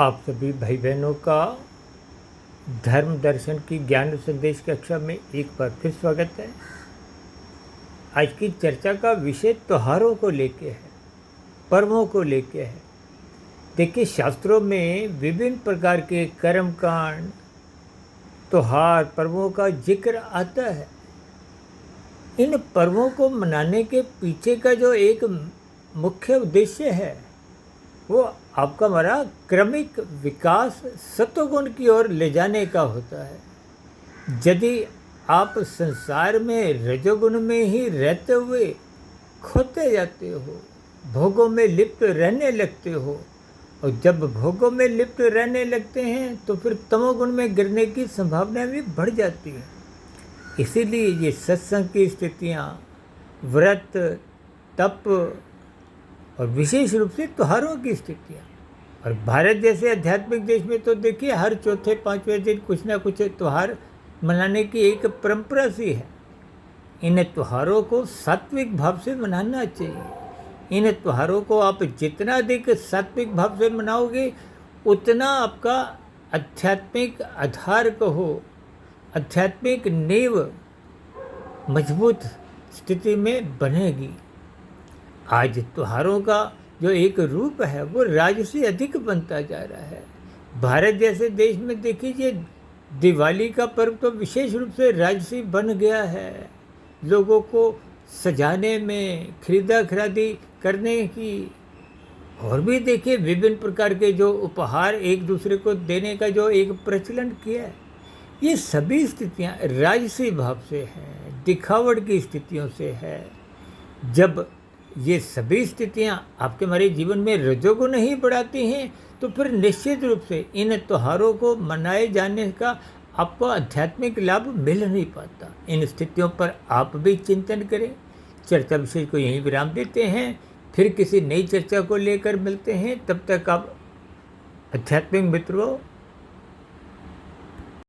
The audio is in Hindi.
आप सभी भाई बहनों का धर्म दर्शन की ज्ञान संदेश कक्षा में एक बार फिर स्वागत है। आज की चर्चा का विषय त्योहारों को लेके है, पर्वों को लेके है। देखिए, शास्त्रों में विभिन्न प्रकार के कर्मकांड, त्योहार, पर्वों का जिक्र आता है। इन पर्वों को मनाने के पीछे का जो एक मुख्य उद्देश्य है वो आपका हमारा क्रमिक विकास सत्वगुण की ओर ले जाने का होता है। यदि आप संसार में रजोगुण में ही रहते हुए खोते जाते हो, भोगों में लिप्त रहने लगते हो, और जब भोगों में लिप्त रहने लगते हैं तो फिर तमोगुण में गिरने की संभावना भी बढ़ जाती है। इसीलिए ये सत्संग की स्थितियाँ, व्रत, तप और विशेष रूप से त्योहारों की स्थितियाँ, और भारत जैसे आध्यात्मिक देश में तो देखिए हर चौथे पांचवें दिन कुछ ना कुछ त्यौहार मनाने की एक परंपरा सी है। इन त्योहारों को सात्विक भाव से मनाना चाहिए। इन त्योहारों को आप जितना अधिक सात्विक भाव से मनाओगे उतना आपका आध्यात्मिक आधार कहो, आध्यात्मिक नींव मजबूत स्थिति में बनेगी। आज त्योहारों का जो एक रूप है वो राज्य से अधिक बनता जा रहा है। भारत जैसे देश में देखिए, दिवाली का पर्व तो विशेष रूप से राजसी बन गया है। लोगों को सजाने में, खरीदा खरीदी करने की, और भी देखिए विभिन्न प्रकार के जो उपहार एक दूसरे को देने का जो एक प्रचलन किया है, ये सभी स्थितियाँ राजसी भाव से हैं, दिखावट की स्थितियों से है। जब ये सभी स्थितियाँ आपके हमारे जीवन में रजोगुण ही बढ़ाती हैं तो फिर निश्चित रूप से इन त्योहारों को मनाए जाने का आपको आध्यात्मिक लाभ मिल नहीं पाता। इन स्थितियों पर आप भी चिंतन करें। चर्चा विषय को यहीं विराम देते हैं, फिर किसी नई चर्चा को लेकर मिलते हैं। तब तक आप आध्यात्मिक मित्रों